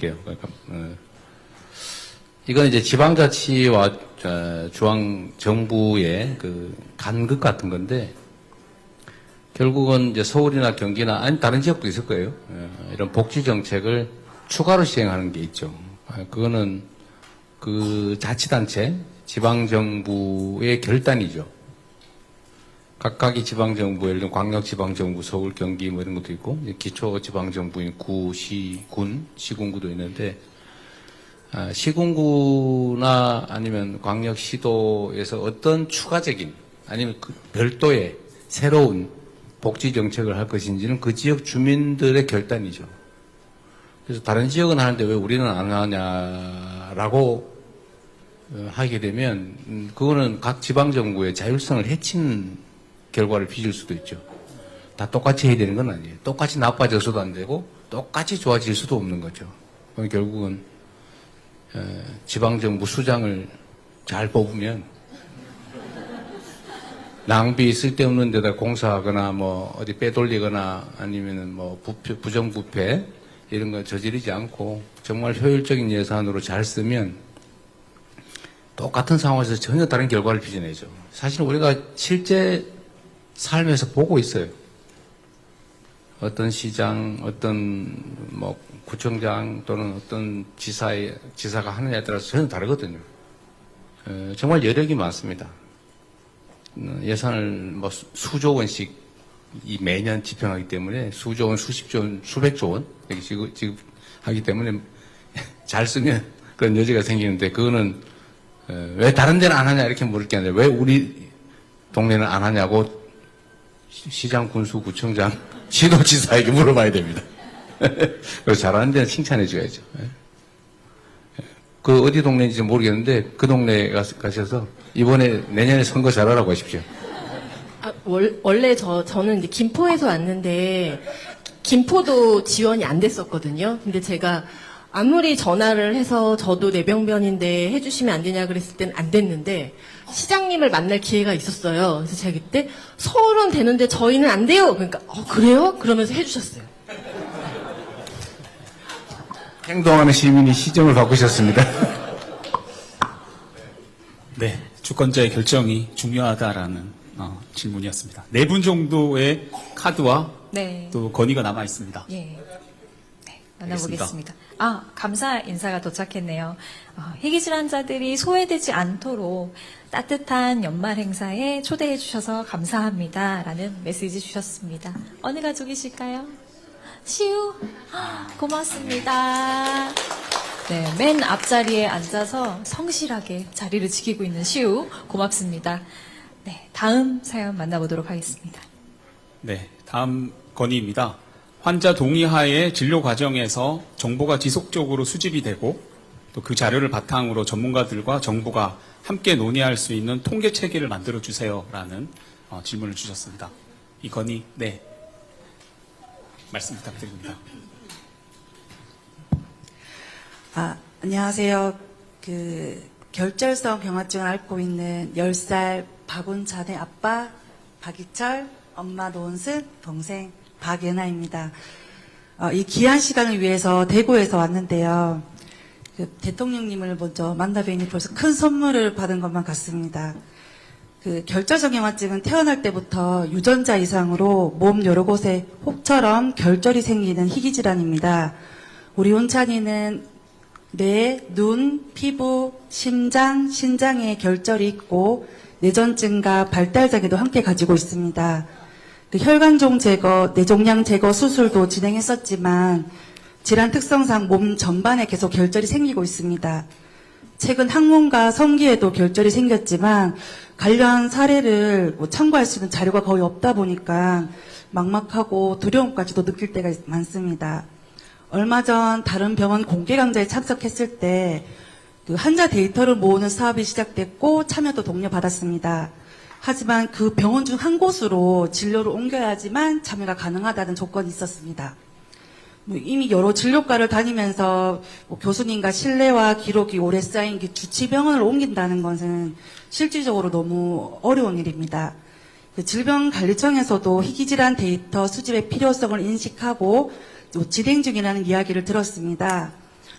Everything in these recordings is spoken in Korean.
드릴게요. 그러니까, 이건 이제 지방자치와 중앙정부의 그 간극 같은 건데, 결국은 이제 서울이나 경기나, 아니, 다른 지역도 있을 거예요. 이런 복지정책을 추가로 시행하는 게 있죠. 그거는 그 자치단체, 지방정부의 결단이죠. 각각의 지방정부, 예를 들면 광역지방정부, 서울, 경기 뭐 이런 것도 있고, 기초지방정부인 구, 시, 군, 시군구도 있는데, 시군구나 아니면 광역시도에서 어떤 추가적인 아니면 그 별도의 새로운 복지정책을 할 것인지는 그 지역 주민들의 결단이죠. 그래서 다른 지역은 하는데 왜 우리는 안 하냐라고 하게 되면, 그거는 각 지방정부의 자율성을 해치는 결과를 빚을 수도 있죠. 다 똑같이 해야 되는 건 아니에요. 똑같이 나빠져서도 안 되고 똑같이 좋아질 수도 없는 거죠. 그럼 결국은 지방정부 수장을 잘 뽑으면 낭비 쓸데없는 데다 공사하거나 뭐 어디 빼돌리거나 아니면은 뭐 부정부패 이런 거 저지르지 않고 정말 효율적인 예산으로 잘 쓰면 똑같은 상황에서 전혀 다른 결과를 빚어내죠. 사실 우리가 실제 삶에서 보고 있어요. 어떤 시장, 어떤 뭐 구청장 또는 어떤 지사가 하느냐에 따라서 전혀 다르거든요. 정말 여력이 많습니다. 예산을 뭐 수조 원씩 매년 집행하기 때문에 수조 원, 수십조 원, 수백조 원 지금 하기 때문에 잘 쓰면 그런 여지가 생기는데, 그거는 왜 다른 데는 안 하냐 이렇게 물을 게 아니라 왜 우리 동네는 안 하냐고 시장, 군수, 구청장, 시도지사에게 물어봐야 됩니다. 그래서 잘하는 데는 칭찬해 줘야죠. 그 어디 동네인지 모르겠는데 그 동네에 가셔서 이번에 내년에 선거 잘하라고 하십시오. 원래 저는 이제 김포에서 왔는데 김포도 지원이 안 됐었거든요. 근데 제가 아무리 전화를 해서 저도 내병변인데 해주시면 안 되냐 그랬을 땐 안 됐는데 시장님을 만날 기회가 있었어요. 그래서 제가 그때 서울은 되는데 저희는 안 돼요. 그러니까 그래요? 그러면서 해주셨어요. 행동하는 시민이 시정을 바꾸셨습니다. 네, 주권자의 결정이 중요하다라는 질문이었습니다. 4분 정도의 카드와 네. 또 건의가 남아 있습니다. 예. 네, 만나보겠습니다. 감사 인사가 도착했네요. 희귀질환자들이 소외되지 않도록 따뜻한 연말 행사에 초대해 주셔서 감사합니다. 라는 메시지 주셨습니다. 어느 가족이실까요? 시우? 고맙습니다. 네, 맨 앞자리에 앉아서 성실하게 자리를 지키고 있는 시우. 고맙습니다. 네, 다음 사연 만나보도록 하겠습니다. 네, 다음 건의입니다. 환자 동의하에 진료 과정에서 정보가 지속적으로 수집이 되고 또 그 자료를 바탕으로 전문가들과 정부가 함께 논의할 수 있는 통계 체계를 만들어 주세요라는 질문을 주셨습니다. 이 건의, 네, 말씀 부탁드립니다. 안녕하세요. 결절성 경화증을 앓고 있는 10살 박운찬의 아빠 박이철, 엄마 노은순, 동생 박예나입니다. 이 귀한 시간을 위해서 대구에서 왔는데요. 대통령님을 먼저 만나 뵈니 벌써 큰 선물을 받은 것만 같습니다. 결절성 경화증은 태어날 때부터 유전자 이상으로 몸 여러 곳에 혹처럼 결절이 생기는 희귀질환입니다. 우리 운찬이는 뇌, 눈, 피부, 심장, 신장에 결절이 있고 뇌전증과 발달장애도 함께 가지고 있습니다. 혈관종 제거, 뇌종양 제거 수술도 진행했었지만 질환 특성상 몸 전반에 계속 결절이 생기고 있습니다. 최근 항문과 성기에도 결절이 생겼지만 관련 사례를 참고할 수 있는 자료가 거의 없다 보니까 막막하고 두려움까지도 느낄 때가 많습니다. 얼마 전 다른 병원 공개 강좌에 참석했을 때 환자 데이터를 모으는 사업이 시작됐고 참여도 독려받았습니다. 하지만 그 병원 중 한 곳으로 진료를 옮겨야지만 참여가 가능하다는 조건이 있었습니다. 이미 여러 진료과를 다니면서 교수님과 신뢰와 기록이 오래 쌓인 주치병원을 옮긴다는 것은 실질적으로 너무 어려운 일입니다. 질병관리청에서도 희귀질환 데이터 수집의 필요성을 인식하고 진행 중이라는 이야기를 들었습니다.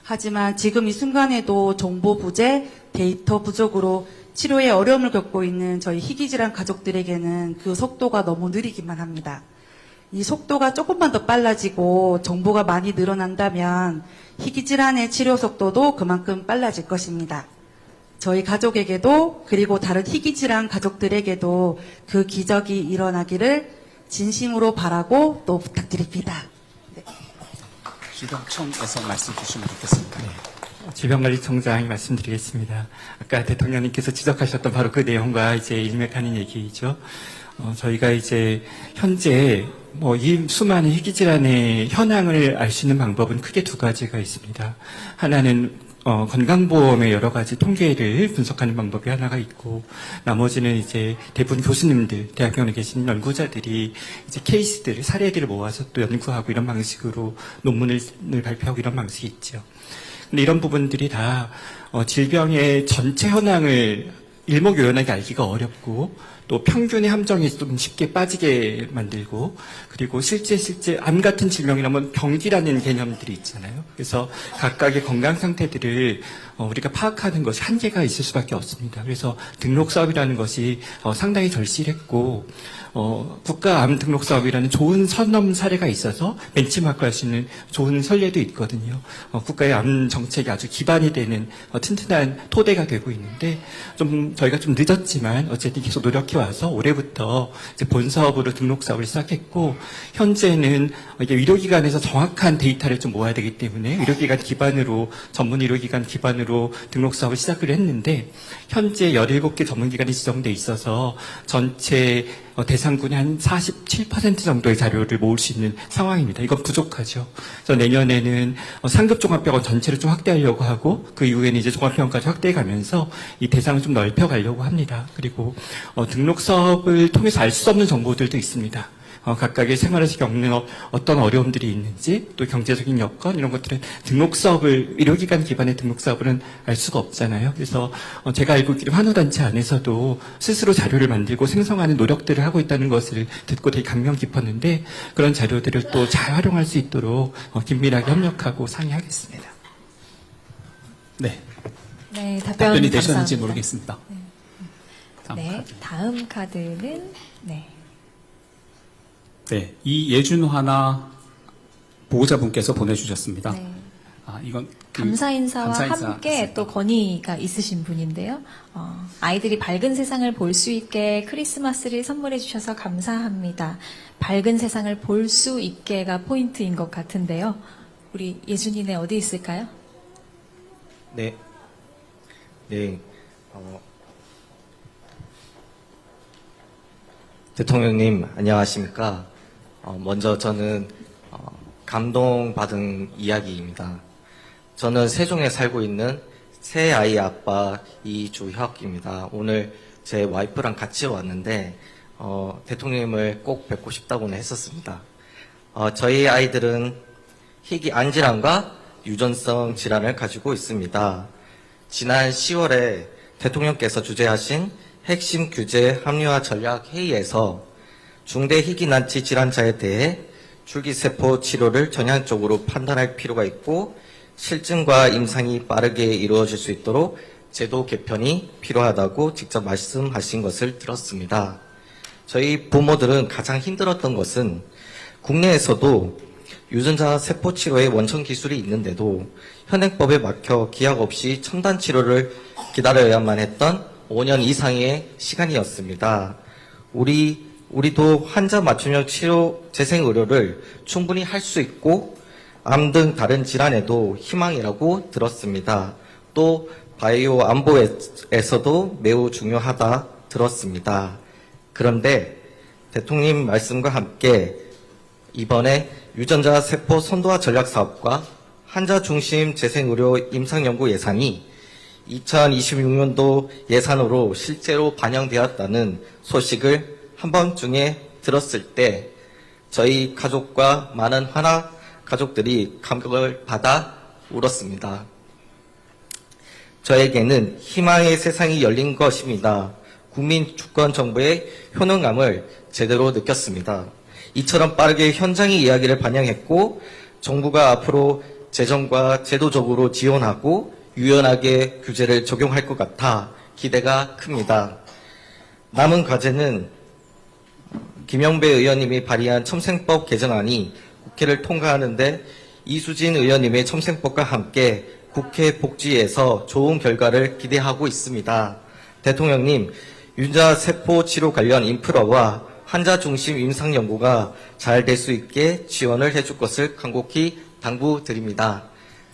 하지만 지금 이 순간에도 정보 부재, 데이터 부족으로 치료에 어려움을 겪고 있는 저희 희귀질환 가족들에게는 그 속도가 너무 느리기만 합니다. 이 속도가 조금만 더 빨라지고 정보가 많이 늘어난다면 희귀질환의 치료 속도도 그만큼 빨라질 것입니다. 저희 가족에게도 그리고 다른 희귀질환 가족들에게도 그 기적이 일어나기를 진심으로 바라고 또 부탁드립니다. 질병청에서 말씀 주시면 좋겠습니다. 질병관리청장이 말씀드리겠습니다. 아까 대통령님께서 지적하셨던 바로 그 내용과 이제 일맥하는 얘기이죠. 저희가 이제 현재 이 수많은 희귀질환의 현황을 알 수 있는 방법은 크게 두 가지가 있습니다. 하나는 건강보험의 여러 가지 통계를 분석하는 방법이 하나가 있고, 나머지는 이제 대부분 교수님들, 대학병원에 계신 연구자들이 이제 케이스들, 사례들을 모아서 또 연구하고 이런 방식으로 논문을 발표하고 이런 방식이 있죠. 근데 이런 부분들이 다 질병의 전체 현황을 일목요연하게 알기가 어렵고, 또 평균의 함정에 좀 쉽게 빠지게 만들고, 그리고 실제 암 같은 질병이라면 병기라는 개념들이 있잖아요. 그래서 각각의 건강 상태들을 우리가 파악하는 것이 한계가 있을 수밖에 없습니다. 그래서 등록 사업이라는 것이 상당히 절실했고, 국가암 등록 사업이라는 좋은 선험 사례가 있어서 벤치마크할 수 있는 좋은 선례도 있거든요. 국가의 암 정책이 아주 기반이 되는 튼튼한 토대가 되고 있는데, 저희가 좀 늦었지만 어쨌든 계속 노력해 와서 올해부터 이제 본 사업으로 등록 사업을 시작했고, 현재는 이게 의료기관에서 정확한 데이터를 좀 모아야 되기 때문에 의료기관 기반으로, 전문 의료기관 기반으로 등록 사업을 시작을 했는데, 현재 17개 전문기관이 지정돼 있어서 전체 대상군의 한 47% 정도의 자료를 모을 수 있는 상황입니다. 이건 부족하죠. 그래서 내년에는 상급종합병원 전체를 좀 확대하려고 하고, 그 이후에는 이제 종합병원까지 확대해 가면서 이 대상을 좀 넓혀가려고 합니다. 그리고 등록 사업을 통해서 알 수 없는 정보들도 있습니다. 각각의 생활에서 겪는 어떤 어려움들이 있는지, 또 경제적인 여건, 이런 것들은 등록 사업을, 의료기관 기반의 등록 사업은 알 수가 없잖아요. 그래서 제가 알고 있기로 환우단체 안에서도 스스로 자료를 만들고 생성하는 노력들을 하고 있다는 것을 듣고 되게 감명 깊었는데, 그런 자료들을 또 잘 활용할 수 있도록 긴밀하게 협력하고 상의하겠습니다. 네. 네, 답변이 되셨는지 감사합니다. 모르겠습니다. 다음 네, 카드. 다음 카드는 네, 이예준화나 보호자분께서 보내주셨습니다. 네. 이건 감사 인사와 감사 인사 함께 있습니다. 또 건의가 있으신 분인데요. 아이들이 밝은 세상을 볼 수 있게 크리스마스를 선물해 주셔서 감사합니다. 밝은 세상을 볼 수 있게가 포인트인 것 같은데요. 우리 예준이네 어디 있을까요? 네. 대통령님, 안녕하십니까. 먼저 저는 감동받은 이야기입니다. 저는 세종에 살고 있는 세 아이 아빠 이주혁입니다. 오늘 제 와이프랑 같이 왔는데 대통령님을 꼭 뵙고 싶다고는 했었습니다. 저희 아이들은 희귀 안질환과 유전성 질환을 가지고 있습니다. 지난 10월에 대통령께서 주재하신 핵심 규제 합리화 전략 회의에서 중대 희귀 난치 질환자에 대해 줄기세포 치료를 전향적으로 판단할 필요가 있고, 실증과 임상이 빠르게 이루어질 수 있도록 제도 개편이 필요하다고 직접 말씀하신 것을 들었습니다. 저희 부모들은 가장 힘들었던 것은 국내에서도 유전자 세포 치료의 원천 기술이 있는데도 현행법에 막혀 기약 없이 첨단 치료를 기다려야만 했던 5년 이상의 시간이었습니다. 우리도 환자 맞춤형 치료 재생 의료를 충분히 할 수 있고, 암 등 다른 질환에도 희망이라고 들었습니다. 또 바이오 안보에서도 매우 중요하다 들었습니다. 그런데 대통령 말씀과 함께 이번에 유전자 세포 선도화 전략 사업과 환자 중심 재생 의료 임상 연구 예산이 2026년도 예산으로 실제로 반영되었다는 소식을 한밤중에 들었을 때 저희 가족과 많은 하나 가족들이 감격을 받아 울었습니다. 저에게는 희망의 세상이 열린 것입니다. 국민주권정부의 효능감을 제대로 느꼈습니다. 이처럼 빠르게 현장의 이야기를 반영했고, 정부가 앞으로 재정과 제도적으로 지원하고 유연하게 규제를 적용할 것 같아 기대가 큽니다. 남은 과제는 김영배 의원님이 발의한 첨생법 개정안이 국회를 통과하는데 이수진 의원님의 첨생법과 함께 국회 복지에서 좋은 결과를 기대하고 있습니다. 대통령님, 유전자 세포 치료 관련 인프라와 환자 중심 임상 연구가 잘 될 수 있게 지원을 해줄 것을 간곡히 당부드립니다.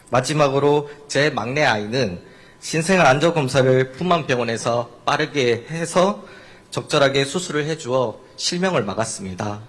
마지막으로 제 막내 아이는 신생아 안전 검사를 풍만병원에서 빠르게 해서 적절하게 수술을 해주어 실명을 막았습니다.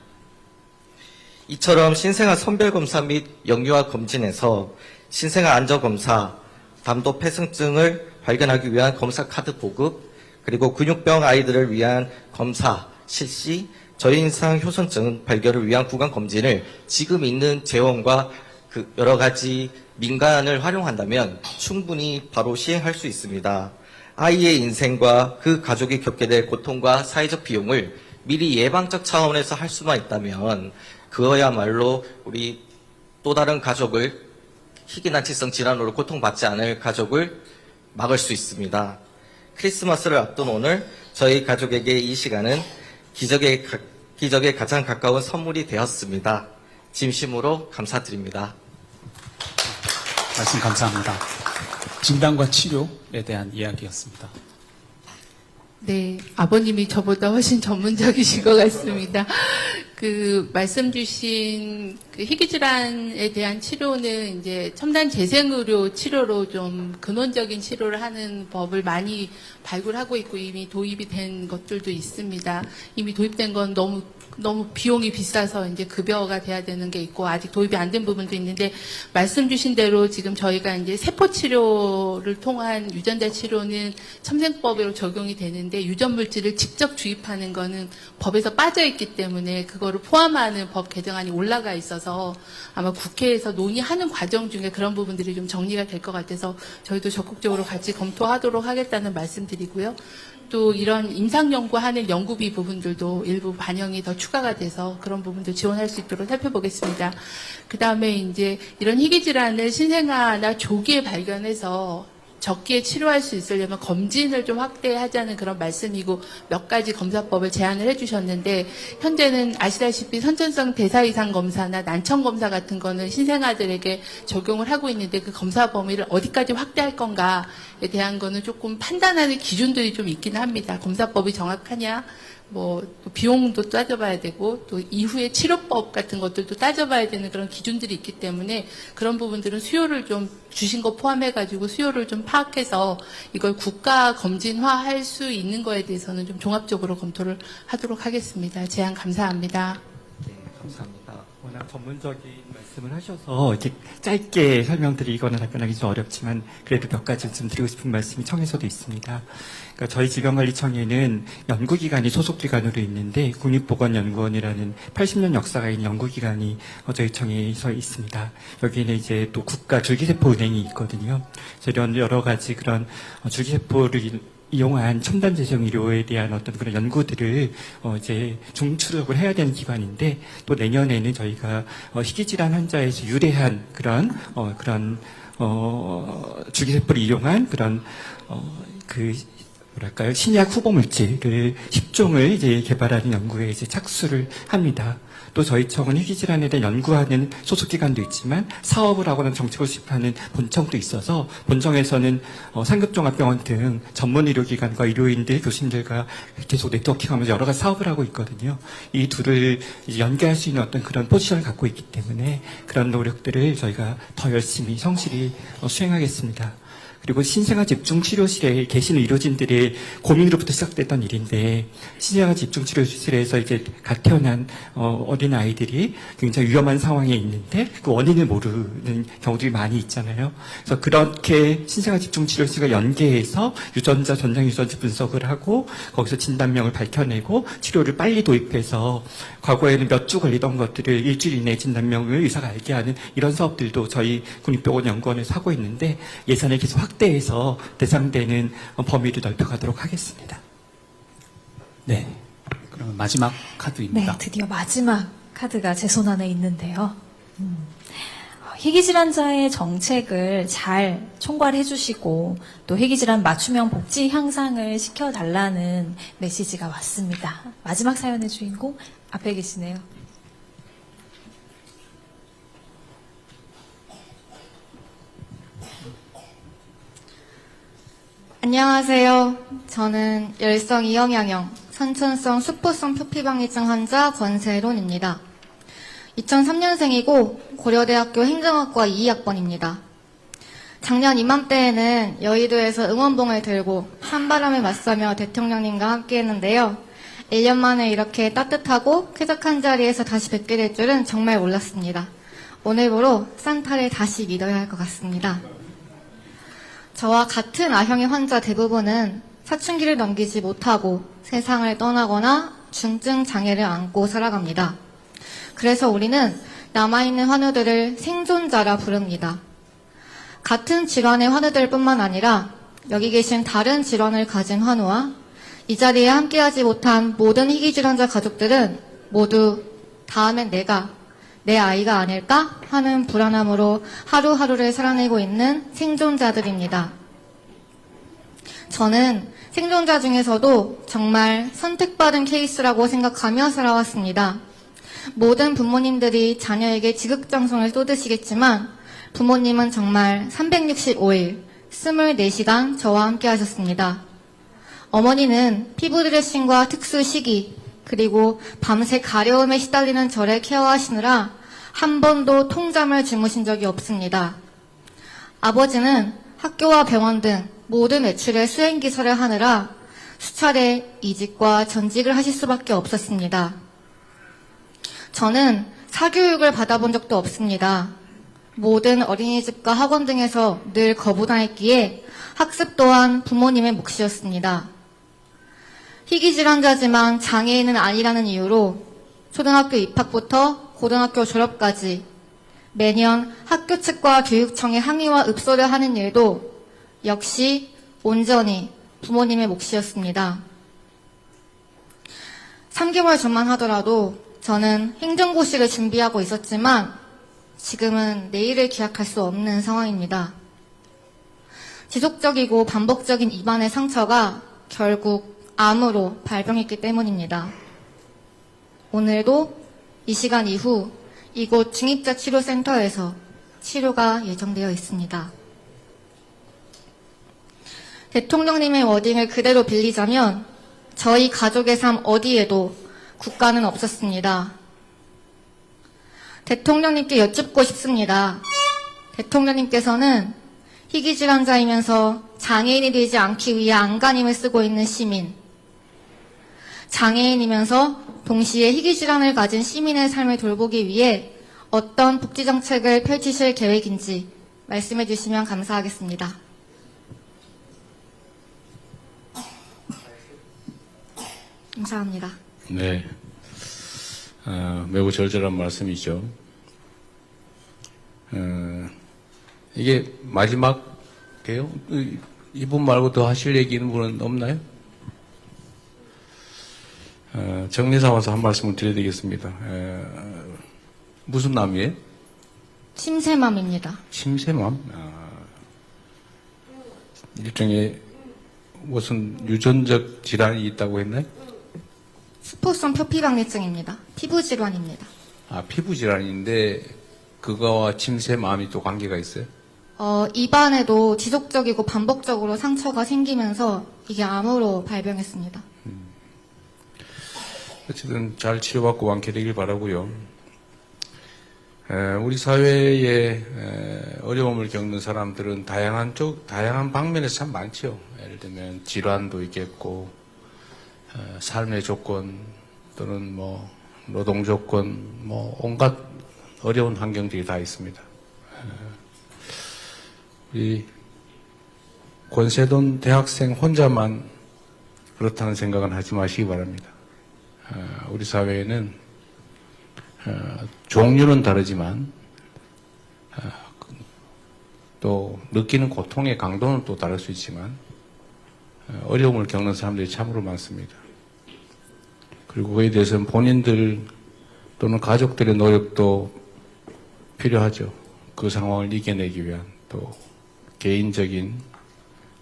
이처럼 신생아 선별검사 및 영유아 검진에서 신생아 안전검사, 담도 폐승증을 발견하기 위한 검사 카드 보급, 그리고 근육병 아이들을 위한 검사, 실시, 저인상 효선증 발견을 위한 구강 검진을 지금 있는 재원과 그 여러 가지 민간을 활용한다면 충분히 바로 시행할 수 있습니다. 아이의 인생과 그 가족이 겪게 될 고통과 사회적 비용을 미리 예방적 차원에서 할 수만 있다면 그거야말로 우리 또 다른 가족을 희귀난치성 질환으로 고통받지 않을 가족을 막을 수 있습니다. 크리스마스를 앞둔 오늘 저희 가족에게 이 시간은 기적에 가장 가까운 선물이 되었습니다. 진심으로 감사드립니다. 말씀 감사합니다. 진단과 치료에 대한 이야기였습니다. 네, 아버님이 저보다 훨씬 전문적이신 것 같습니다. 그 말씀 주신 그 희귀질환에 대한 치료는 이제 첨단 재생의료 치료로 좀 근원적인 치료를 하는 법을 많이 발굴하고 있고 이미 도입이 된 것들도 있습니다. 이미 도입된 건 너무 비용이 비싸서 이제 급여가 돼야 되는 게 있고 아직 도입이 안 된 부분도 있는데 말씀 주신 대로 지금 저희가 이제 세포 치료를 통한 유전자 치료는 첨생법으로 적용이 되는데 유전 물질을 직접 주입하는 거는 법에서 빠져 있기 때문에 그거를 포함하는 법 개정안이 올라가 있어서 아마 국회에서 논의하는 과정 중에 그런 부분들이 좀 정리가 될 것 같아서 저희도 적극적으로 같이 검토하도록 하겠다는 말씀드리고요. 또 이런 임상 연구하는 연구비 부분들도 일부 반영이 더 추가가 돼서 그런 부분도 지원할 수 있도록 살펴보겠습니다. 그 다음에 이제 이런 희귀 질환을 신생아나 조기에 발견해서 적기에 치료할 수 있으려면 검진을 좀 확대하자는 그런 말씀이고 몇 가지 검사법을 제안을 해주셨는데 현재는 아시다시피 선천성 대사 이상 검사나 난청 검사 같은 거는 신생아들에게 적용을 하고 있는데 그 검사 범위를 어디까지 확대할 건가에 대한 거는 조금 판단하는 기준들이 좀 있긴 합니다. 검사법이 정확하냐, 뭐 또 비용도 따져봐야 되고 또 이후에 치료법 같은 것들도 따져봐야 되는 그런 기준들이 있기 때문에 그런 부분들은 수요를 좀 주신 거 포함해가지고 수요를 좀 파악해서 이걸 국가 검진화할 수 있는 거에 대해서는 좀 종합적으로 검토를 하도록 하겠습니다. 제안 감사합니다. 네, 감사합니다. 워낙 전문적인 말씀을 하셔서 이렇게 짧게 설명드리거나 답변하기 좀 어렵지만 그래도 몇 가지 좀 드리고 싶은 말씀이 청에서도 있습니다. 그러니까 저희 질병관리청에는 연구기관이 소속기관으로 있는데 국립보건연구원이라는 80년 역사가 있는 연구기관이 저희 청에서 있습니다. 여기는 이제 또 국가 줄기세포은행이 있거든요. 이런 여러 가지 그런 줄기세포를 이용한 첨단 재생 의료에 대한 어떤 그런 연구들을 이제 중추적으로 해야 되는 기관인데 또 내년에는 저희가 희귀질환 환자에서 유래한 그런 줄기세포를 이용한 그런 뭐랄까요 신약 후보 물질을 10종을 이제 개발하는 연구에 이제 착수를 합니다. 또 저희 청은 희귀질환에 대한 연구하는 소속기관도 있지만 사업을 하거나 정책을 수립하는 본청도 있어서 본청에서는 상급종합병원 등 전문 의료기관과 의료인들, 교수님들과 계속 네트워킹하면서 여러 가지 사업을 하고 있거든요. 이 둘을 이제 연계할 수 있는 어떤 그런 포지션을 갖고 있기 때문에 그런 노력들을 저희가 더 열심히 성실히 수행하겠습니다. 그리고 신생아 집중치료실에 계신 의료진들의 고민으로부터 시작됐던 일인데 신생아 집중치료실에서 이제 갓 태어난 어린 아이들이 굉장히 위험한 상황에 있는데 그 원인을 모르는 경우들이 많이 있잖아요. 그래서 그렇게 신생아 집중치료실과 연계해서 유전자 전장 유전자 분석을 하고 거기서 진단명을 밝혀내고 치료를 빨리 도입해서 과거에는 몇 주 걸리던 것들을 일주일 이내에 진단명을 의사가 알게 하는 이런 사업들도 저희 국립보건연구원에서 하고 있는데 예산을 계속 확대해서 대상되는 범위를 넓혀가도록 하겠습니다. 네. 그러면 마지막 네, 카드입니다. 드디어 마지막 카드가 제 손 안에 있는데요. 희귀질환자의 정책을 잘 총괄해 주시고 또 희귀질환 맞춤형 복지 향상을 시켜달라는 메시지가 왔습니다. 마지막 사연의 주인공 앞에 계시네요. 안녕하세요. 저는 열성 이형향형 선천성 수포성 표피방해증 환자 권세론입니다. 2003년생이고 고려대학교 행정학과 2학번입니다. 작년 이맘때에는 여의도에서 응원봉을 들고 한바람을 맞서며 대통령님과 함께 했는데요. 1년 만에 이렇게 따뜻하고 쾌적한 자리에서 다시 뵙게 될 줄은 정말 몰랐습니다. 오늘부로 산타를 다시 믿어야 할 것 같습니다. 저와 같은 아형의 환자 대부분은 사춘기를 넘기지 못하고 세상을 떠나거나 중증 장애를 안고 살아갑니다. 그래서 우리는 남아있는 환우들을 생존자라 부릅니다. 같은 질환의 환우들 뿐만 아니라 여기 계신 다른 질환을 가진 환우와 이 자리에 함께하지 못한 모든 희귀질환자 가족들은 모두 다음엔 내 아이가 아닐까 하는 불안함으로 하루하루를 살아내고 있는 생존자들입니다. 저는 생존자 중에서도 정말 선택받은 케이스라고 생각하며 살아왔습니다. 모든 부모님들이 자녀에게 지극정성을 쏟으시겠지만 부모님은 정말 365일 24시간 저와 함께 하셨습니다. 어머니는 피부 드레싱과 특수 시기 그리고 밤새 가려움에 시달리는 저를 케어하시느라 한 번도 통잠을 주무신 적이 없습니다. 아버지는 학교와 병원 등 모든 외출의 수행기사를 하느라 수차례 이직과 전직을 하실 수밖에 없었습니다. 저는 사교육을 받아본 적도 없습니다. 모든 어린이집과 학원 등에서 늘 거부당했기에 학습 또한 부모님의 몫이었습니다. 희귀질환자지만 장애인은 아니라는 이유로 초등학교 입학부터 고등학교 졸업까지 매년 학교 측과 교육청에 항의와 읍소를 하는 일도 역시 온전히 부모님의 몫이었습니다. 3개월 전만 하더라도 저는 행정고시를 준비하고 있었지만 지금은 내일을 기약할 수 없는 상황입니다. 지속적이고 반복적인 입안의 상처가 결국 암으로 발병했기 때문입니다. 오늘도 이 시간 이후 이곳 중입자치료센터에서 치료가 예정되어 있습니다. 대통령님의 워딩을 그대로 빌리자면 저희 가족의 삶 어디에도 국가는 없었습니다. 대통령님께 여쭙고 싶습니다. 대통령님께서는 희귀질환자이면서 장애인이 되지 않기 위해 안간힘을 쓰고 있는 시민, 장애인이면서 동시에 희귀질환을 가진 시민의 삶을 돌보기 위해 어떤 복지정책을 펼치실 계획인지 말씀해 주시면 감사하겠습니다. 감사합니다. 네. 매우 절절한 말씀이죠. 이게 마지막이에요? 이분 말고 더 하실 얘기 있는 분은 없나요? 정리 삼아서 한 말씀을 드려야 되겠습니다. 무슨 암이에요? 침샘암입니다. 침샘암? 일종의 무슨 유전적 질환이 있다고 했나요? 수포성 표피방해증입니다. 피부 질환입니다. 피부 질환인데 그거와 침샘암이 또 관계가 있어요? 입안에도 지속적이고 반복적으로 상처가 생기면서 이게 암으로 발병했습니다. 어쨌든 잘 치료받고 완쾌되길 바라고요. 우리 사회에 어려움을 겪는 사람들은 다양한 방면에서 참 많죠. 예를 들면 질환도 있겠고, 삶의 조건 또는 뭐 노동 조건, 뭐 온갖 어려운 환경들이 다 있습니다. 우리 권세돈 대학생 혼자만 그렇다는 생각은 하지 마시기 바랍니다. 우리 사회에는 종류는 다르지만 또 느끼는 고통의 강도는 또 다를 수 있지만 어려움을 겪는 사람들이 참으로 많습니다. 그리고 그에 대해서는 본인들 또는 가족들의 노력도 필요하죠. 그 상황을 이겨내기 위한 또 개인적인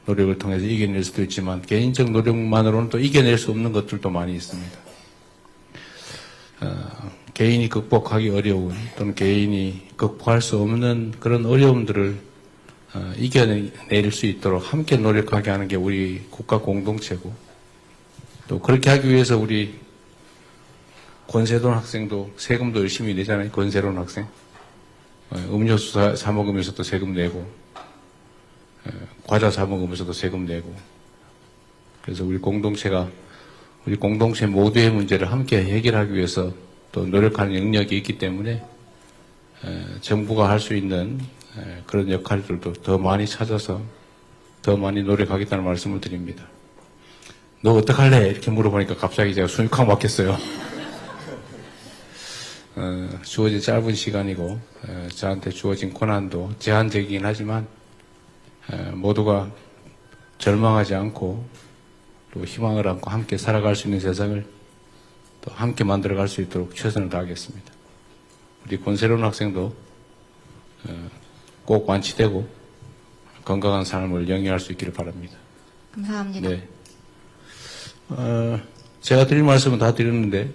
노력을 통해서 이겨낼 수도 있지만 개인적 노력만으로는 또 이겨낼 수 없는 것들도 많이 있습니다. 개인이 극복하기 어려운 또는 개인이 극복할 수 없는 그런 어려움들을 이겨낼 수 있도록 함께 노력하게 하는 게 우리 국가 공동체고 또 그렇게 하기 위해서 우리 권세돈 학생도 세금도 열심히 내잖아요. 권세돈 학생. 음료수 사 먹으면서도 세금 내고 과자 사 먹으면서도 세금 내고 그래서 우리 공동체 모두의 문제를 함께 해결하기 위해서 또 노력하는 영역이 있기 때문에 정부가 할 수 있는 그런 역할들도 더 많이 찾아서 더 많이 노력하겠다는 말씀을 드립니다. 너 어떡할래? 이렇게 물어보니까 갑자기 제가 숨이 콱 막혔어요. 주어진 짧은 시간이고 저한테 주어진 고난도 제한적이긴 하지만 모두가 절망하지 않고 또 희망을 안고 함께 살아갈 수 있는 세상을 또 함께 만들어갈 수 있도록 최선을 다하겠습니다. 우리 권세론 학생도 꼭 완치되고 건강한 삶을 영위할 수 있기를 바랍니다. 감사합니다. 네. 제가 드릴 말씀은 다 드렸는데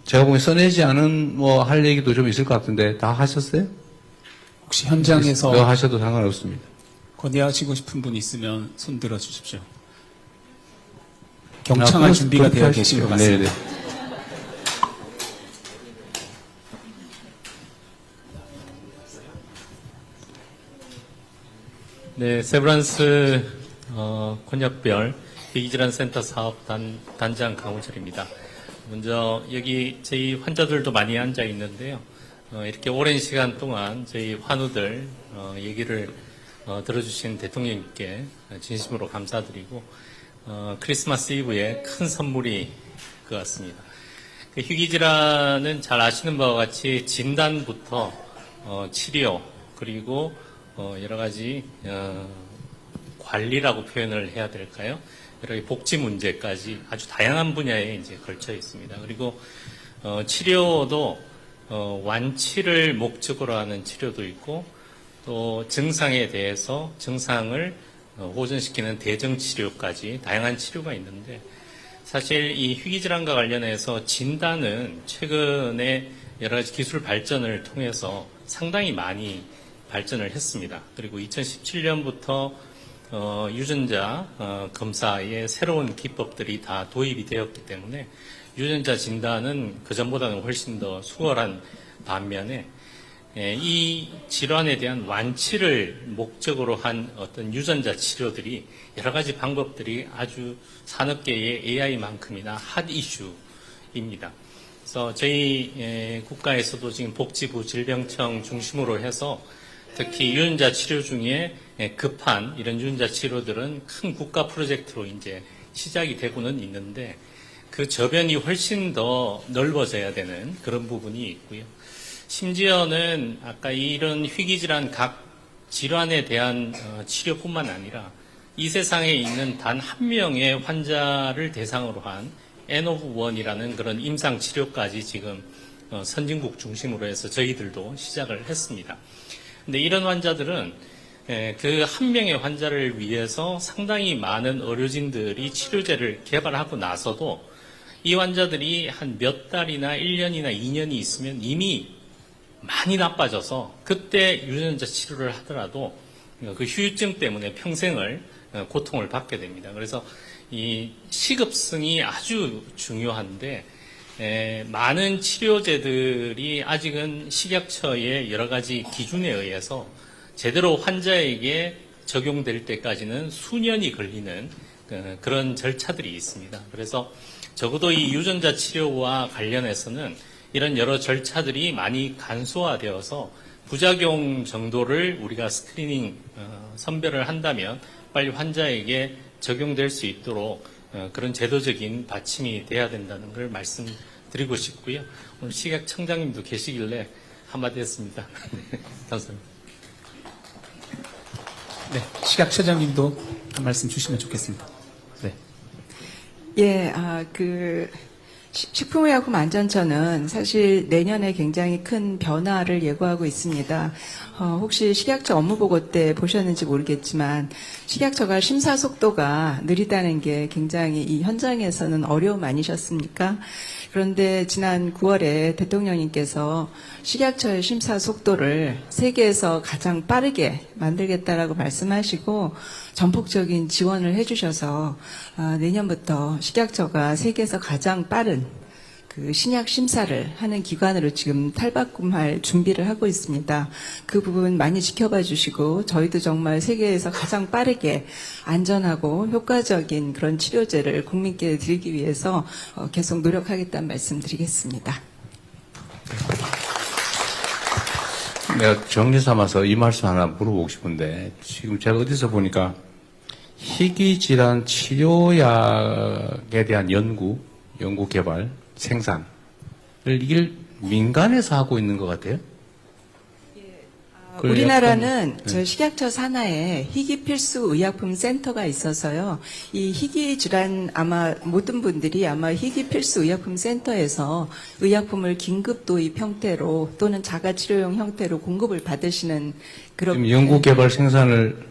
제가 보기엔 써내지 않은 뭐 할 얘기도 좀 있을 것 같은데 다 하셨어요? 혹시 현장에서 더 하셔도 상관없습니다. 건의하시고 싶은 분 있으면 손 들어 주십시오. 경청할 준비가 되어 계신 것 같습니다. 네네. 네, 세브란스 권역별 희귀질환센터 사업 단장 강우철입니다. 먼저 여기 저희 환자들도 많이 앉아 있는데요. 이렇게 오랜 시간 동안 저희 환우들 얘기를 들어주신 대통령님께 진심으로 감사드리고 크리스마스 이브에 큰 선물이 것 같습니다. 그 희귀질환은 잘 아시는 바와 같이 진단부터 치료 그리고 여러 가지 관리라고 표현을 해야 될까요? 여러 가지 복지 문제까지 아주 다양한 분야에 이제 걸쳐 있습니다. 그리고 치료도 완치를 목적으로 하는 치료도 있고 또 증상에 대해서 증상을 호전시키는 대증 치료까지 다양한 치료가 있는데 사실 이 희귀질환과 관련해서 진단은 최근에 여러 가지 기술 발전을 통해서 상당히 많이 발전을 했습니다. 그리고 2017년부터 유전자 검사의 새로운 기법들이 다 도입이 되었기 때문에 유전자 진단은 그전보다는 훨씬 더 수월한 반면에 이 질환에 대한 완치를 목적으로 한 어떤 유전자 치료들이 여러 가지 방법들이 아주 산업계의 AI만큼이나 핫 이슈입니다. 그래서 저희 국가에서도 지금 복지부 질병청 중심으로 해서 특히 유전자 치료 중에 급한 이런 유전자 치료들은 큰 국가 프로젝트로 이제 시작이 되고는 있는데 그 저변이 훨씬 더 넓어져야 되는 그런 부분이 있고요. 심지어는 아까 이런 희귀질환 각 질환에 대한 치료뿐만 아니라 이 세상에 있는 단 한 명의 환자를 대상으로 한 N of 1이라는 그런 임상 치료까지 지금 선진국 중심으로 해서 저희들도 시작을 했습니다. 근데 이런 환자들은 그 한 명의 환자를 위해서 상당히 많은 의료진들이 치료제를 개발하고 나서도 이 환자들이 한 몇 달이나 1년이나 2년이 있으면 이미 많이 나빠져서 그때 유전자 치료를 하더라도 그 후유증 때문에 평생을 고통을 받게 됩니다. 그래서 이 시급성이 아주 중요한데 많은 치료제들이 아직은 식약처의 여러 가지 기준에 의해서 제대로 환자에게 적용될 때까지는 수년이 걸리는 그런 절차들이 있습니다. 그래서 적어도 이 유전자 치료와 관련해서는 이런 여러 절차들이 많이 간소화되어서 부작용 정도를 우리가 스크리닝 선별을 한다면 빨리 환자에게 적용될 수 있도록 그런 제도적인 받침이 돼야 된다는 걸 말씀드리고 싶고요. 오늘 식약청장님도 계시길래 한마디 했습니다. 네, 감사합니다. 네, 식약처장님도 한 말씀 주시면 좋겠습니다. 네. 예, 식품의약품안전처는 사실 내년에 굉장히 큰 변화를 예고하고 있습니다. 혹시 식약처 업무보고 때 보셨는지 모르겠지만 식약처가 심사 속도가 느리다는 게 굉장히 이 현장에서는 어려움 아니셨습니까? 그런데 지난 9월에 대통령님께서 식약처의 심사 속도를 세계에서 가장 빠르게 만들겠다라고 말씀하시고 전폭적인 지원을 해주셔서 내년부터 식약처가 세계에서 가장 빠른 그 신약 심사를 하는 기관으로 지금 탈바꿈할 준비를 하고 있습니다. 그 부분 많이 지켜봐 주시고 저희도 정말 세계에서 가장 빠르게 안전하고 효과적인 그런 치료제를 국민께 드리기 위해서 계속 노력하겠다는 말씀 드리겠습니다. 내가 정리 삼아서 이 말씀 하나 물어보고 싶은데 지금 제가 어디서 보니까 희귀질환 치료약에 대한 연구 개발, 생산을 이걸 민간에서 하고 있는 것 같아요. 우리나라는 저 식약처 산하에 희귀필수 의약품 센터가 있어서요. 이 희귀질환 아마 모든 분들이 아마 희귀필수 의약품 센터에서 의약품을 긴급 도입 형태로 또는 자가치료용 형태로 공급을 받으시는 그런 지금 연구개발 생산을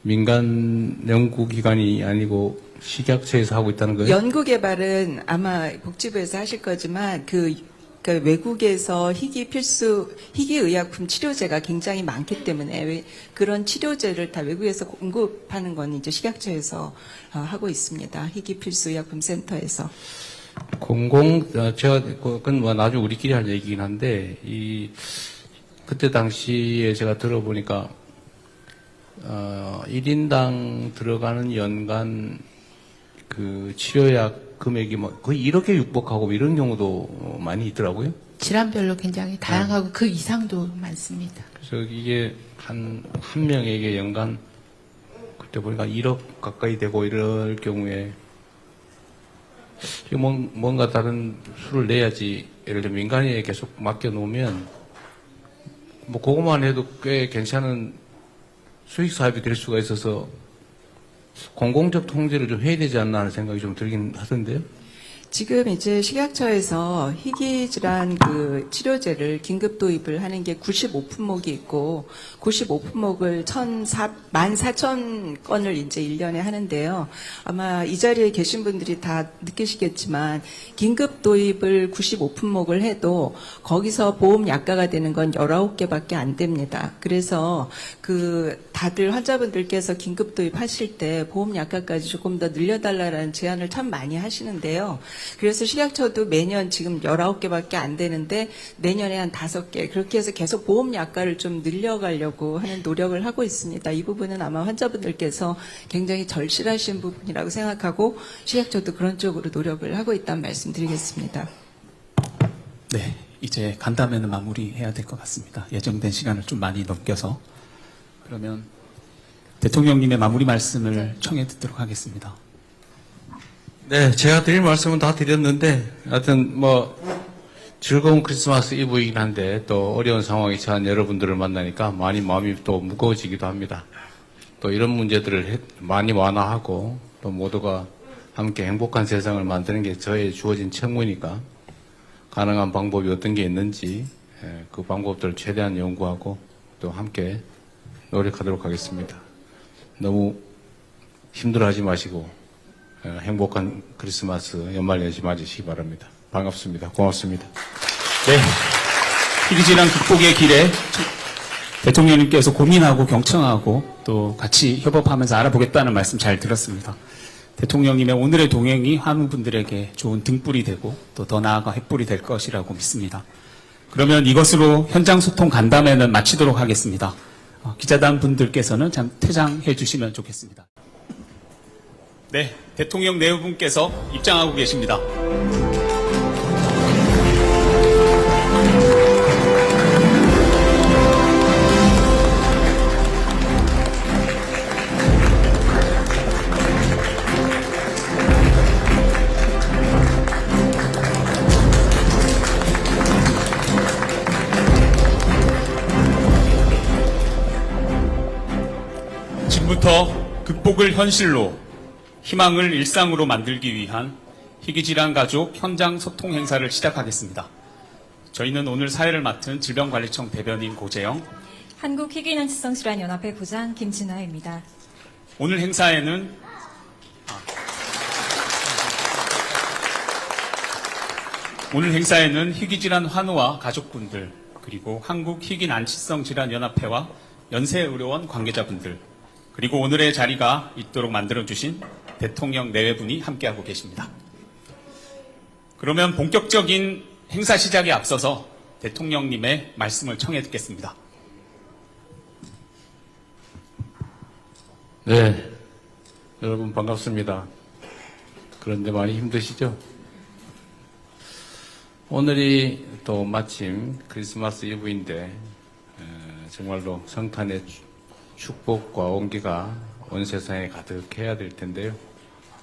민간 연구기관이 아니고 식약처에서 하고 있다는 거예요? 연구개발은 아마 복지부에서 하실 거지만 그러니까 외국에서 희귀의약품 치료제가 굉장히 많기 때문에 그런 치료제를 다 외국에서 공급하는 건 이제 식약처에서 하고 있습니다. 희귀필수의약품 센터에서. 제가 그건 뭐 나중에 우리끼리 할 얘기긴 한데 그때 당시에 제가 들어보니까 1인당 들어가는 연간 그 치료약 금액이 뭐 거의 1억에 육박하고 이런 경우도 많이 있더라고요. 질환별로 굉장히 다양하고 그 이상도 많습니다. 그래서 이게 한 명에게 연간 그때 보니까 1억 가까이 되고 이럴 경우에 뭔가 다른 수를 내야지. 예를 들면 민간에 계속 맡겨놓으면 뭐 그것만 해도 꽤 괜찮은 수익 사업이 될 수가 있어서 공공적 통제를 좀 해야 되지 않나 하는 생각이 좀 들긴 하던데요. 지금 이제 식약처에서 희귀질환 그 치료제를 긴급 도입을 하는 게 95품목이 있고 95품목을 14,000건을 이제 1년에 하는데요. 아마 이 자리에 계신 분들이 다 느끼시겠지만 긴급 도입을 95품목을 해도 거기서 보험 약가가 되는 건 19개밖에 안 됩니다. 그래서 다들 환자분들께서 긴급 도입하실 때 보험 약가까지 조금 더 늘려달라는 제안을 참 많이 하시는데요. 그래서 식약처도 매년 지금 19개밖에 안 되는데 내년에 한 5개 그렇게 해서 계속 보험 약가를 좀 늘려가려고 하는 노력을 하고 있습니다. 이 부분은 아마 환자분들께서 굉장히 절실하신 부분이라고 생각하고 식약처도 그런 쪽으로 노력을 하고 있다는 말씀 드리겠습니다. 네, 이제 간담회는 마무리해야 될 것 같습니다. 예정된 시간을 좀 많이 넘겨서. 그러면 대통령님의 마무리 말씀을 청해 듣도록 하겠습니다. 네, 제가 드릴 말씀은 다 드렸는데, 하여튼 즐거운 크리스마스 이브이긴 한데, 또 어려운 상황에 처한 여러분들을 만나니까 많이 마음이 또 무거워지기도 합니다. 또 이런 문제들을 많이 완화하고, 또 모두가 함께 행복한 세상을 만드는 게 저의 주어진 책무니까, 가능한 방법이 어떤 게 있는지, 그 방법들을 최대한 연구하고, 또 함께 노력하도록 하겠습니다. 너무 힘들어하지 마시고, 행복한 크리스마스 연말 연시 맞으시기 바랍니다. 반갑습니다. 고맙습니다. 네. 희귀질환 극복의 길에 대통령님께서 고민하고 경청하고 또 같이 협업하면서 알아보겠다는 말씀 잘 들었습니다. 대통령님의 오늘의 동행이 한우 분들에게 좋은 등불이 되고 또 더 나아가 횃불이 될 것이라고 믿습니다. 그러면 이것으로 현장 소통 간담회는 마치도록 하겠습니다. 기자단 분들께서는 잠 퇴장해 주시면 좋겠습니다. 네, 대통령 내후분께서 입장하고 계십니다. 지금부터 극복을 현실로 희망을 일상으로 만들기 위한 희귀질환 가족 현장 소통 행사를 시작하겠습니다. 저희는 오늘 사회를 맡은 질병관리청 대변인 고재영, 한국희귀난치성질환연합회 부장 김진아입니다. 오늘 행사에는 희귀질환 환우와 가족분들, 그리고 한국희귀난치성질환연합회와 연세의료원 관계자분들, 그리고 오늘의 자리가 있도록 만들어주신 대통령 내외분이 함께하고 계십니다. 그러면 본격적인 행사 시작에 앞서서 대통령님의 말씀을 청해 듣겠습니다. 네, 여러분 반갑습니다. 그런데 많이 힘드시죠? 오늘이 또 마침 크리스마스 이브인데 정말로 성탄의 축복과 온기가 온 세상에 가득해야 될 텐데요.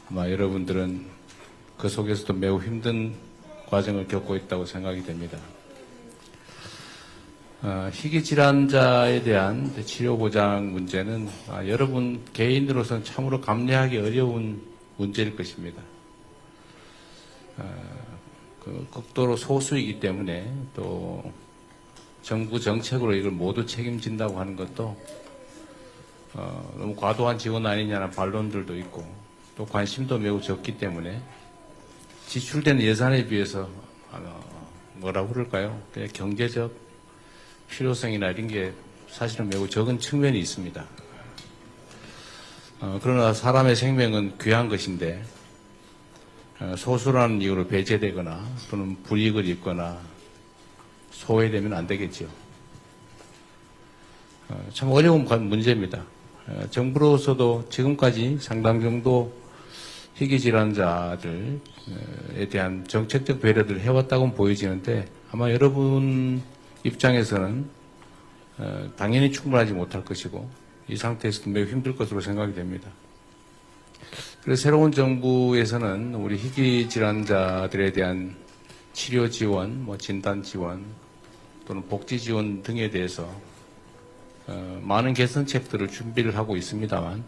아마 여러분들은 그 속에서도 매우 힘든 과정을 겪고 있다고 생각이 됩니다. 희귀질환자에 대한 치료 보장 문제는 여러분 개인으로서는 참으로 감내하기 어려운 문제일 것입니다. 극도로 소수이기 때문에 또 정부 정책으로 이걸 모두 책임진다고 하는 것도 너무 과도한 지원 아니냐는 반론들도 있고 또 관심도 매우 적기 때문에 지출되는 예산에 비해서 뭐라고 그럴까요? 그냥 경제적 필요성이나 이런 게 사실은 매우 적은 측면이 있습니다. 그러나 사람의 생명은 귀한 것인데 소수라는 이유로 배제되거나 또는 불이익을 입거나 소외되면 안 되겠죠. 참 어려운 문제입니다. 정부로서도 지금까지 상당 정도 희귀질환자들에 대한 정책적 배려를 해왔다고는 보여지는데 아마 여러분 입장에서는 당연히 충분하지 못할 것이고 이 상태에서도 매우 힘들 것으로 생각이 됩니다. 그래서 새로운 정부에서는 우리 희귀질환자들에 대한 치료 지원, 진단 지원 또는 복지 지원 등에 대해서 많은 개선책들을 준비를 하고 있습니다만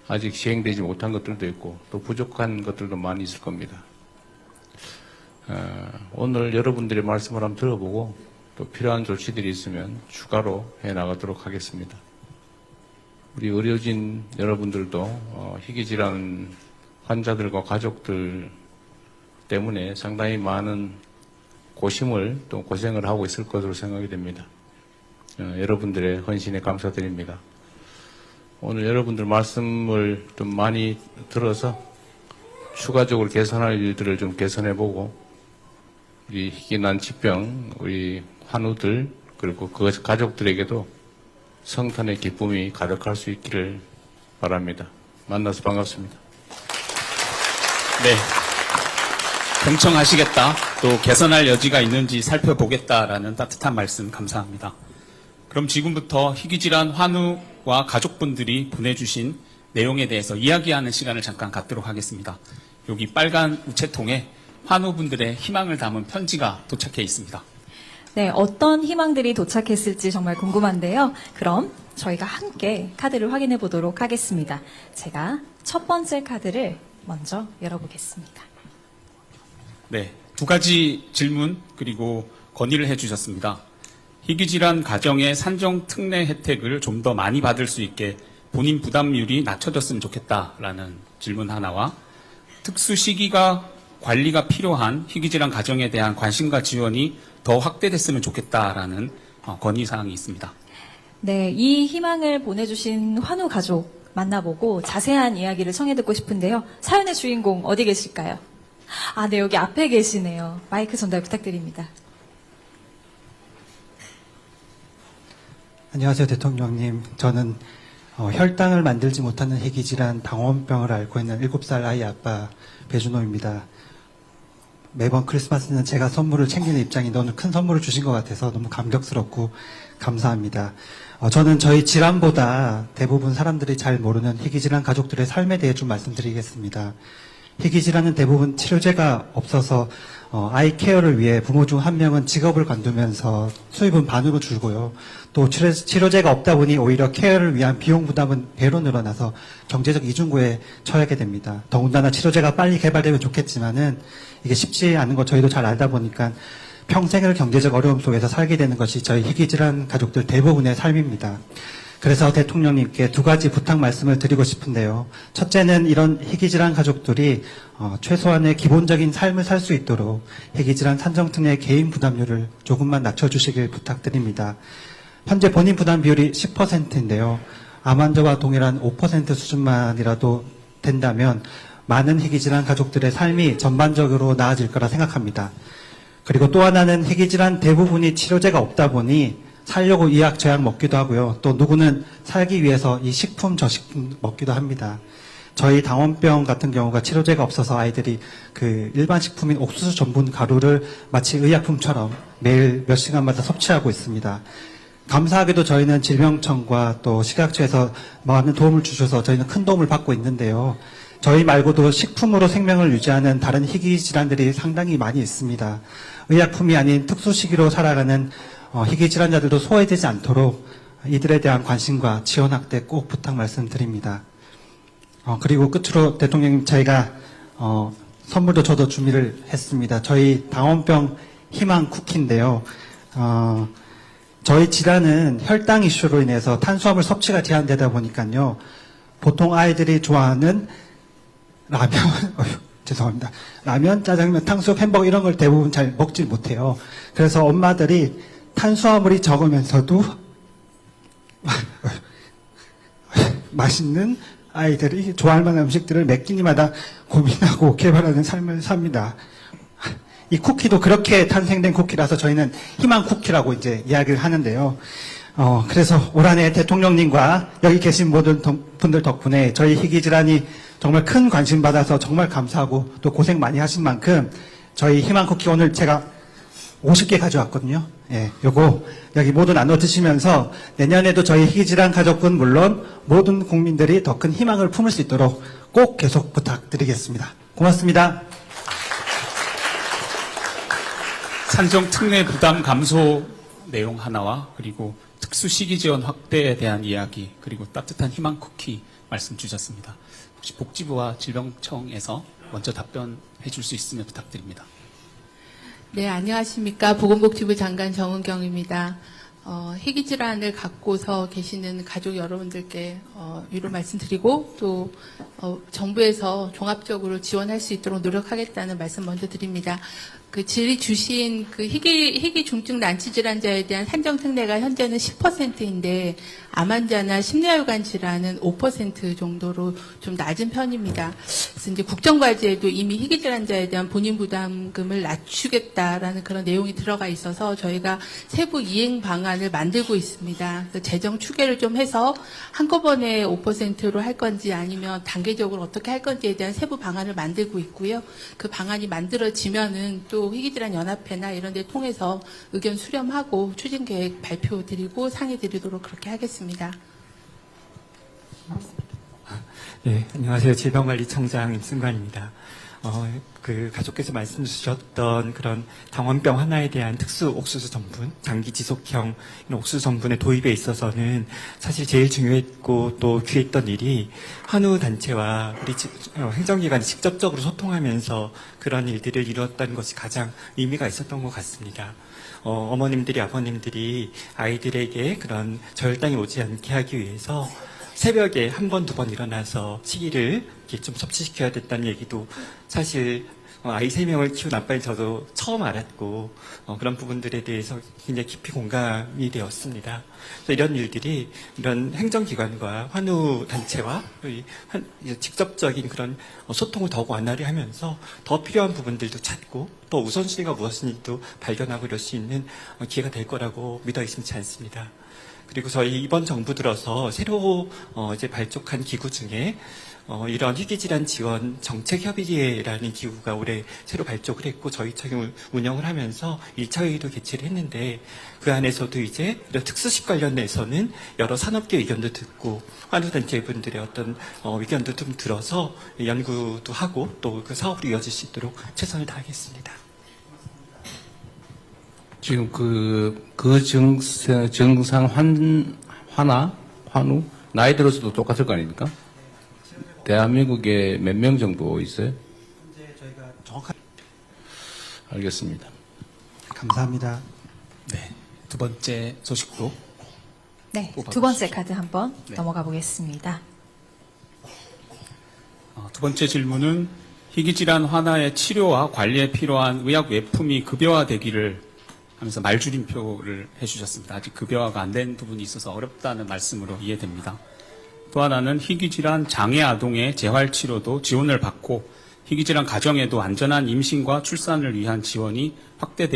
아직 시행되지 못한 것들도 있고 또 부족한 것들도 많이 있을 겁니다. 오늘 여러분들의 말씀을 한번 들어보고 또 필요한 조치들이 있으면 추가로 해나가도록 하겠습니다. 우리 의료진 여러분들도 희귀질환 환자들과 가족들 때문에 상당히 많은 고심을 또 고생을 하고 있을 것으로 생각이 됩니다. 여러분들의 헌신에 감사드립니다. 오늘 여러분들 말씀을 좀 많이 들어서 추가적으로 개선할 일들을 좀 개선해보고 우리 희귀난치병, 우리 환우들 그리고 그 가족들에게도 성탄의 기쁨이 가득할 수 있기를 바랍니다. 만나서 반갑습니다. 네, 경청하시겠다, 또 개선할 여지가 있는지 살펴보겠다라는 따뜻한 말씀 감사합니다. 그럼 지금부터 희귀질환 환우와 가족분들이 보내주신 내용에 대해서 이야기하는 시간을 잠깐 갖도록 하겠습니다. 여기 빨간 우체통에 환우분들의 희망을 담은 편지가 도착해 있습니다. 네, 어떤 희망들이 도착했을지 정말 궁금한데요. 그럼 저희가 함께 카드를 확인해 보도록 하겠습니다. 제가 첫 번째 카드를 먼저 열어보겠습니다. 네, 두 가지 질문 그리고 건의를 해주셨습니다. 희귀질환 가정의 산정 특례 혜택을 좀 더 많이 받을 수 있게 본인 부담률이 낮춰졌으면 좋겠다라는 질문 하나와 특수 시기가 관리가 필요한 희귀질환 가정에 대한 관심과 지원이 더 확대됐으면 좋겠다라는 건의사항이 있습니다. 네, 이 희망을 보내주신 환우 가족 만나보고 자세한 이야기를 청해 듣고 싶은데요. 사연의 주인공 어디 계실까요? 아, 네, 여기 앞에 계시네요. 마이크 전달 부탁드립니다. 안녕하세요, 대통령님. 저는 혈당을 만들지 못하는 희귀질환 당원병을 앓고 있는 7살 아이 아빠 배준호입니다. 매번 크리스마스는 제가 선물을 챙기는 입장이 너무 큰 선물을 주신 것 같아서 너무 감격스럽고 감사합니다. 저는 저희 질환보다 대부분 사람들이 잘 모르는 희귀질환 가족들의 삶에 대해 좀 말씀드리겠습니다. 희귀질환은 대부분 치료제가 없어서 아이 케어를 위해 부모 중 한 명은 직업을 관두면서 수입은 반으로 줄고요. 또 치료제가 없다 보니 오히려 케어를 위한 비용 부담은 배로 늘어나서 경제적 이중고에 처하게 됩니다. 더군다나 치료제가 빨리 개발되면 좋겠지만은 이게 쉽지 않은 거 저희도 잘 알다 보니까 평생을 경제적 어려움 속에서 살게 되는 것이 저희 희귀질환 가족들 대부분의 삶입니다. 그래서 대통령님께 두 가지 부탁 말씀을 드리고 싶은데요. 첫째는 이런 희귀질환 가족들이 최소한의 기본적인 삶을 살 수 있도록 희귀질환 산정특례 개인 부담률을 조금만 낮춰주시길 부탁드립니다. 현재 본인 부담 비율이 10%인데요. 암 환자와 동일한 5% 수준만이라도 된다면 많은 희귀질환 가족들의 삶이 전반적으로 나아질 거라 생각합니다. 그리고 또 하나는 희귀질환 대부분이 치료제가 없다 보니 살려고 이약 저약 먹기도 하고요. 또 누구는 살기 위해서 이 식품 저식품 먹기도 합니다. 저희 당원병 같은 경우가 치료제가 없어서 아이들이 그 일반 식품인 옥수수 전분 가루를 마치 의약품처럼 매일 몇 시간마다 섭취하고 있습니다. 감사하게도 저희는 질병청과 또 식약처에서 많은 도움을 주셔서 저희는 큰 도움을 받고 있는데요. 저희 말고도 식품으로 생명을 유지하는 다른 희귀 질환들이 상당히 많이 있습니다. 의약품이 아닌 특수시기로 살아가는 희귀 질환자들도 소외되지 않도록 이들에 대한 관심과 지원 확대 꼭 부탁 말씀드립니다. 그리고 끝으로 대통령님 저희가 선물도 저도 준비를 했습니다. 저희 당원병 희망 쿠키인데요. 저희 질환은 혈당 이슈로 인해서 탄수화물 섭취가 제한되다 보니까요. 보통 아이들이 좋아하는 라면, 죄송합니다. 라면, 짜장면, 탕수육, 햄버거 이런 걸 대부분 잘 먹질 못해요. 그래서 엄마들이 탄수화물이 적으면서도 맛있는 아이들이 좋아할 만한 음식들을 매 끼니마다 고민하고 개발하는 삶을 삽니다. 이 쿠키도 그렇게 탄생된 쿠키라서 저희는 희망 쿠키라고 이제 이야기를 하는데요. 그래서 올 한해 대통령님과 여기 계신 모든 분들 덕분에 저희 희귀질환이 정말 큰 관심 받아서 정말 감사하고 또 고생 많이 하신 만큼 저희 희망 쿠키 오늘 제가 50개 가져왔거든요. 예, 요거 여기 모두 나눠 드시면서 내년에도 저희 희귀질환 가족은 물론 모든 국민들이 더 큰 희망을 품을 수 있도록 꼭 계속 부탁드리겠습니다. 고맙습니다. 산정 특례 부담 감소 내용 하나와 그리고 특수 시기 지원 확대에 대한 이야기 그리고 따뜻한 희망 쿠키 말씀 주셨습니다. 혹시 복지부와 질병청에서 먼저 답변해 줄 수 있으면 부탁드립니다. 네, 안녕하십니까. 보건복지부 장관 정은경입니다. 희귀질환을 갖고서 계시는 가족 여러분들께 위로 말씀드리고 또 정부에서 종합적으로 지원할 수 있도록 노력하겠다는 말씀 먼저 드립니다. 그 질의 주신 그 희귀 중증 난치 질환자에 대한 산정 특례가 현재는 10%인데 암 환자나 심뇌혈관 질환은 5% 정도로 좀 낮은 편입니다. 그래서 이제 국정과제에도 이미 희귀 질환자에 대한 본인 부담금을 낮추겠다라는 그런 내용이 들어가 있어서 저희가 세부 이행 방안을 만들고 있습니다. 그래서 재정 추계를 좀 해서 한꺼번에 5%로 할 건지 아니면 단계적으로 어떻게 할 건지에 대한 세부 방안을 만들고 있고요. 그 방안이 만들어지면은 또 희귀질환 연합회나 이런 데 통해서 의견 수렴하고 추진 계획 발표 드리고 상의 드리도록 그렇게 하겠습니다. 네, 안녕하세요. 질병관리청장 임승관입니다. 그 가족께서 말씀 주셨던 그런 당원병 하나에 대한 특수 옥수수 전분, 장기 지속형 옥수수 전분의 도입에 있어서는 사실 제일 중요했고 또 귀했던 일이 한우 단체와 우리 행정기관이 직접적으로 소통하면서 그런 일들을 이루었다는 것이 가장 의미가 있었던 것 같습니다. 어머님들이 아버님들이 아이들에게 그런 저혈당이 오지 않게 하기 위해서 새벽에 한 번, 두 번 일어나서 시기를 이렇게 좀 섭취시켜야 됐다는 얘기도 사실 아이 3명을 키운 아빠인 저도 처음 알았고 그런 부분들에 대해서 굉장히 깊이 공감이 되었습니다. 그래서 이런 일들이 이런 행정기관과 환우단체와 직접적인 그런 소통을 더욱 완화를 하면서 더 필요한 부분들도 찾고 또 우선순위가 무엇인지도 발견하고 이럴 수 있는 기회가 될 거라고 믿어 의심치 않습니다. 그리고 저희 이번 정부 들어서 새로 이제 발족한 기구 중에 이런 희귀질환 지원 정책협의회라는 기구가 올해 새로 발족을 했고 저희 청이 운영을 하면서 1차 회의도 개최를 했는데 그 안에서도 이제 이런 특수식 관련해서는 여러 산업계 의견도 듣고 환우단체분들의 어떤 의견도 좀 들어서 연구도 하고 또 그 사업으로 이어질 수 있도록 최선을 다하겠습니다. 지금 그 증상 환우 나이 들어서도 똑같을 거 아닙니까? 대한민국에 몇 명 정도 있어요? 현재 저희가 정확하게 알겠습니다. 감사합니다. 네. 두 번째 소식도 네, 뽑아주시죠. 두 번째 카드 한번 네. 넘어가 보겠습니다. 두 번째 질문은 희귀질환 환아의 치료와 관리에 필요한 의학 외품이 급여화되기를 하면서 말줄임표를 해주셨습니다. 아직 급여화가 안 된 부분이 있어서 어렵다는 말씀으로 이해됩니다. 또 하나는 희귀질환 장애 아동의 재활치료도 지원을 받고 희귀질환 가정에도 안전한 임신과 출산을 위한 지원이 확대되